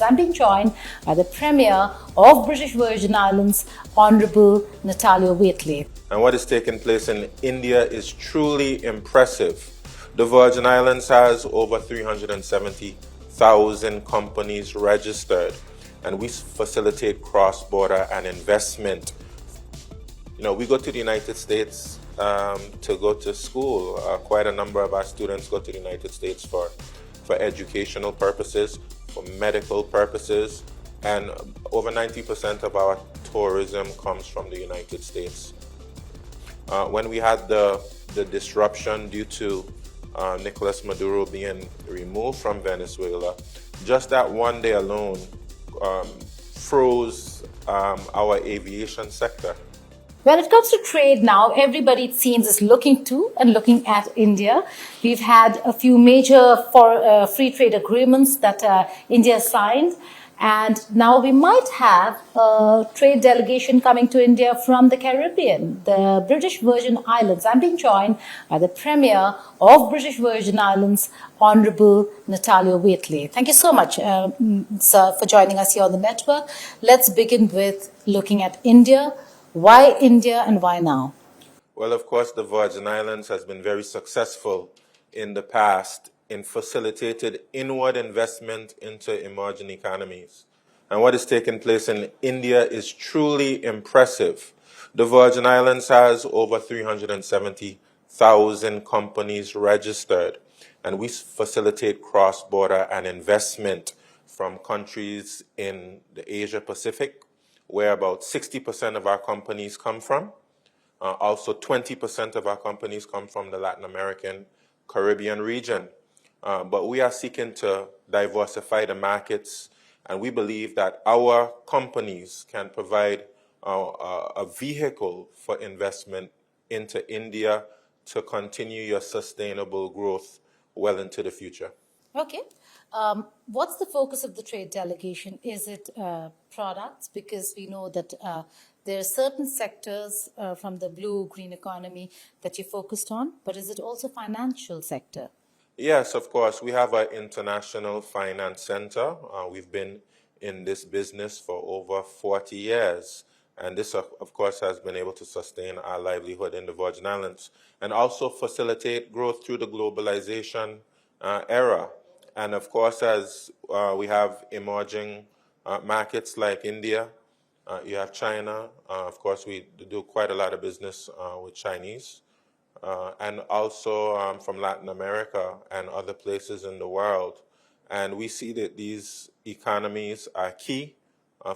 I'm being joined by the Premier of British Virgin Islands, Honourable Natalio Wheatley. And what is taking place in India is truly impressive. The Virgin Islands has over 370,000 companies registered, and we facilitate cross-border and investment. We go to the United States to go to school. Quite a number of our students go to the United States for educational purposes, for medical purposes, and over 90% of our tourism comes from the United States. When we had the disruption due to Nicolas Maduro being removed from Venezuela, just that one day alone froze our aviation sector. When it comes to trade now, everybody, it seems, is looking to and looking at India. We've had a few major free trade agreements that India signed. And now we might have a trade delegation coming to India from the Caribbean, the British Virgin Islands. I'm being joined by the Premier of British Virgin Islands, Honourable Natalio Wheatley. Thank you so much, sir, for joining us here on the network. Let's begin with looking at India. Why India and why now? Well, of course, the Virgin Islands has been very successful in the past in facilitated inward investment into emerging economies. And what is taking place in India is truly impressive. The Virgin Islands has over 370,000 companies registered, and we facilitate cross-border and investment from countries in the Asia Pacific, where about 60% of our companies come from. Also, 20% of our companies come from the Latin American, Caribbean region. But we are seeking to diversify the markets, and we believe that our companies can provide a vehicle for investment into India to continue your sustainable growth well into the future. Okay. What's the focus of the trade delegation? Is it products? Because we know that there are certain sectors from the blue-green economy that you focused on, but is it also financial sector? Yes, of course. We have an international finance center. We've been in this business for over 40 years. And this, of course, has been able to sustain our livelihood in the Virgin Islands and also facilitate growth through the globalization era. And of course, as we have emerging markets like India, you have China. Of course, we do quite a lot of business with Chinese. And also from Latin America and other places in the world. And we see that these economies are key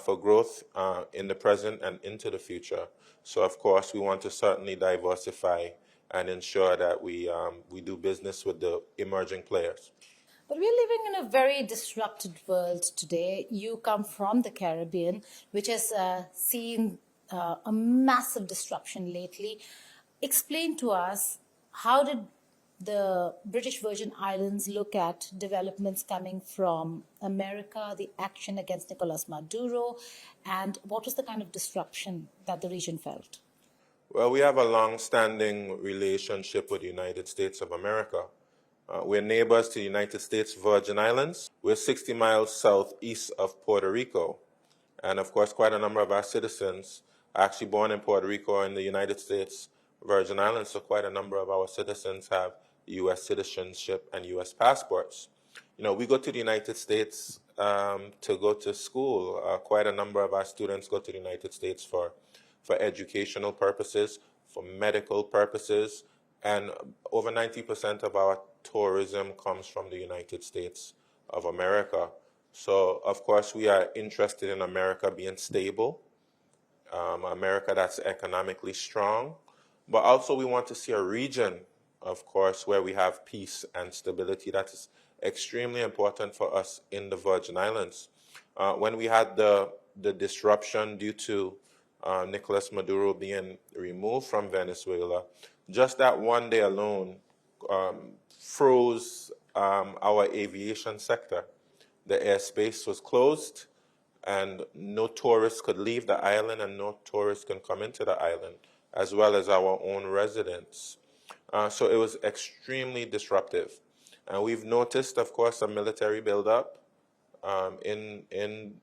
for growth in the present and into the future. So, of course, we want to certainly diversify and ensure that we do business with the emerging players. But we're living in a very disrupted world today. You come from the Caribbean, which has seen a massive disruption lately. Explain to us, how did the British Virgin Islands look at developments coming from America, the action against Nicolas Maduro, and what was the kind of disruption that the region felt? Well, we have a long-standing relationship with the United States of America. We're neighbors to the United States Virgin Islands. We're 60 miles southeast of Puerto Rico. And of course, quite a number of our citizens are actually born in Puerto Rico or in the United States Virgin Islands. So quite a number of our citizens have U.S. citizenship and U.S. passports. We go to the United States to go to school. Quite a number of our students go to the United States for educational purposes, for medical purposes, and over 90% of our tourism comes from the United States of America. So, of course, we are interested in America being stable, America that's economically strong, but also we want to see a region, of course, where we have peace and stability. That is extremely important for us in the Virgin Islands. When we had the disruption due to Nicolas Maduro being removed from Venezuela, just that one day alone froze our aviation sector. The airspace was closed, and no tourists could leave the island, and no tourists can come into the island, as well as our own residents. So it was extremely disruptive. And we've noticed, of course, a military buildup in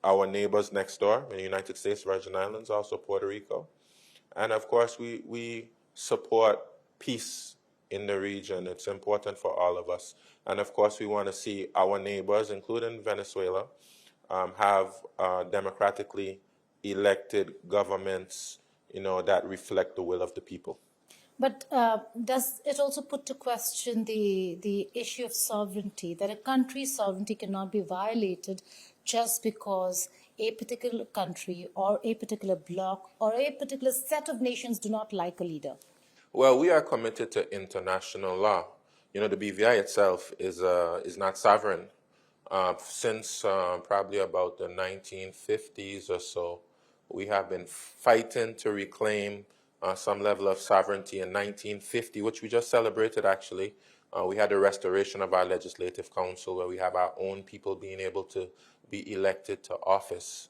our neighbors next door in the United States Virgin Islands, also Puerto Rico. And of course, we support peace in the region. It's important for all of us. And of course, we want to see our neighbors, including Venezuela, have democratically elected governments, that reflect the will of the people. But does it also put to question the issue of sovereignty, that a country's sovereignty cannot be violated just because a particular country or a particular bloc or a particular set of nations do not like a leader? Well, we are committed to international law. The BVI itself is not sovereign. Since probably about the 1950s or so, we have been fighting to reclaim some level of sovereignty. In 1950, which we just celebrated actually, we had the restoration of our legislative council, where we have our own people being able to be elected to office.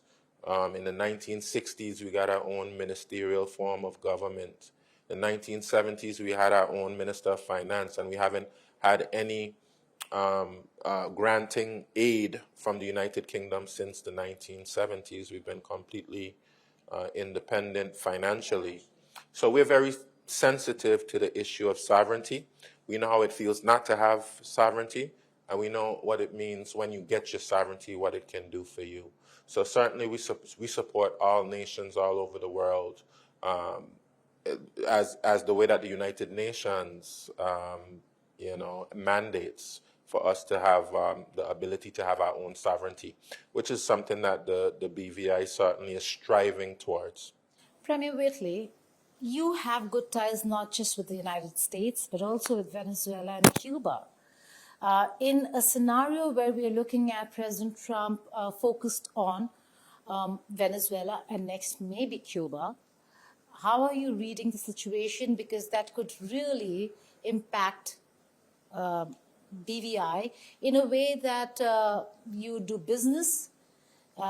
In the 1960s, we got our own ministerial form of government. In the 1970s, we had our own Minister of Finance, and we haven't had any granting aid from the United Kingdom since the 1970s. We've been completely independent financially. So we're very sensitive to the issue of sovereignty. We know how it feels not to have sovereignty, and we know what it means when you get your sovereignty, what it can do for you. So certainly we support all nations all over the world, as the way that the United Nations mandates for us to have the ability to have our own sovereignty, which is something that the BVI certainly is striving towards. Premier Wheatley, you have good ties not just with the United States, but also with Venezuela and Cuba. In a scenario where we are looking at President Trump focused on Venezuela and next maybe Cuba, how are you reading the situation? Because that could really impact BVI in a way that you do business,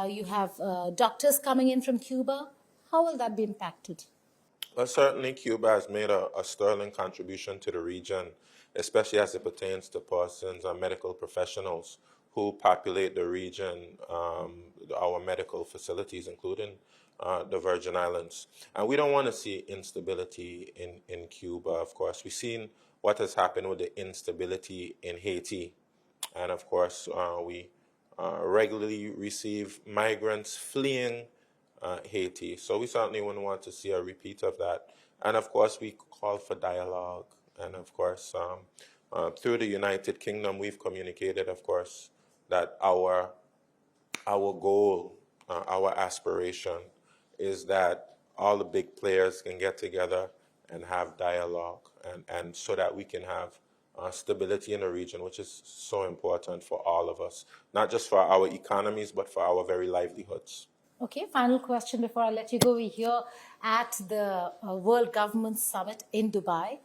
you have doctors coming in from Cuba. How will that be impacted? Well, certainly Cuba has made a sterling contribution to the region, especially as it pertains to persons and medical professionals who populate the region, our medical facilities, including the Virgin Islands. And we don't want to see instability in Cuba, of course. We've seen what has happened with the instability in Haiti. And of course, we regularly receive migrants fleeing Haiti. So we certainly wouldn't want to see a repeat of that. And of course, we call for dialogue. And of course, through the United Kingdom, we've communicated, of course, that our goal, our aspiration is that all the big players can get together and have dialogue, and so that we can have stability in the region, which is so important for all of us, not just for our economies, but for our very livelihoods. Okay, final question before I let you go. We're here at the World Government Summit in Dubai.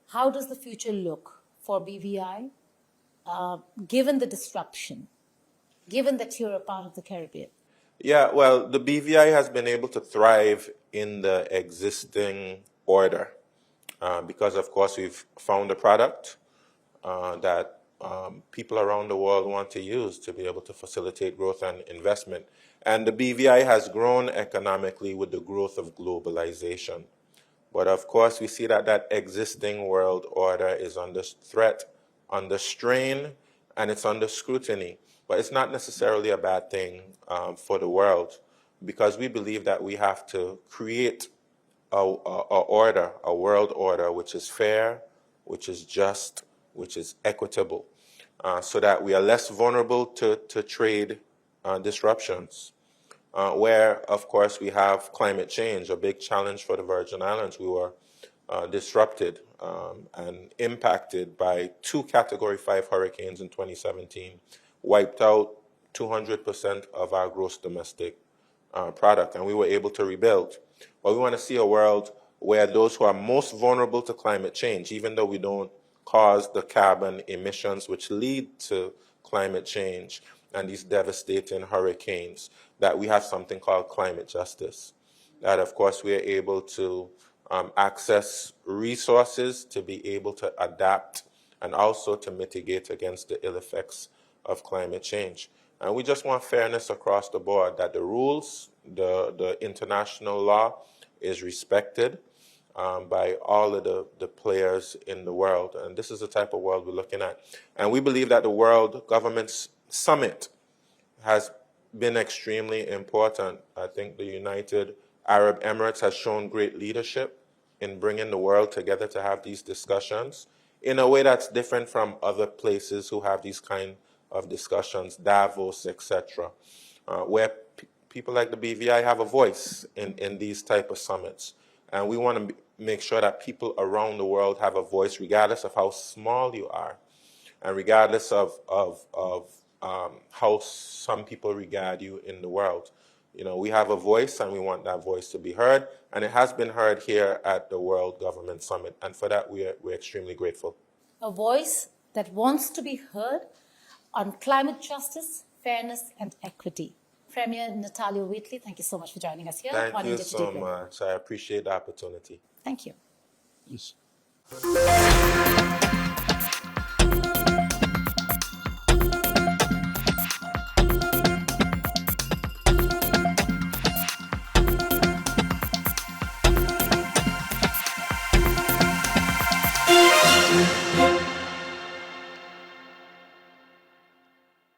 How does the future look for BVI, given the disruption, given that you're a part of the Caribbean? Yeah, well, the BVI has been able to thrive in the existing order because, of course, we've found a product that people around the world want to use to be able to facilitate growth and investment. And the BVI has grown economically with the growth of globalization. But of course, we see that that existing world order is under threat, under strain, and it's under scrutiny. But it's not necessarily a bad thing for the world, because we believe that we have to create a world order which is fair, which is just, which is equitable, so that we are less vulnerable to trade disruptions. Where, of course, we have climate change, a big challenge for the Virgin Islands. We were disrupted and impacted by 2 Category 5 hurricanes in 2017, wiped out 200% of our gross domestic product, and we were able to rebuild. But we want to see a world where those who are most vulnerable to climate change, even though we don't cause the carbon emissions which lead to climate change and these devastating hurricanes, that we have something called climate justice. That, of course, we are able to access resources to be able to adapt and also to mitigate against the ill effects of climate change. And we just want fairness across the board, that the rules, the international law is respected by all of the players in the world. And this is the type of world we're looking at. And we believe that the World Governments Summit has been extremely important. I think the United Arab Emirates has shown great leadership in bringing the world together to have these discussions in a way that's different from other places who have these kind of discussions, Davos, etc., where people like the BVI have a voice in these type of summits. And we want to make sure that people around the world have a voice, regardless of how small you are, and regardless of how some people regard you in the world. You know, we have a voice, and we want that voice to be heard, and it has been heard here at the World Government Summit, and for that we're extremely grateful. A voice that wants to be heard on climate justice, fairness, and equity. Premier Natalio Wheatley, thank you so much for joining us here. Thank you so much. I appreciate the opportunity. Thank you. Yes.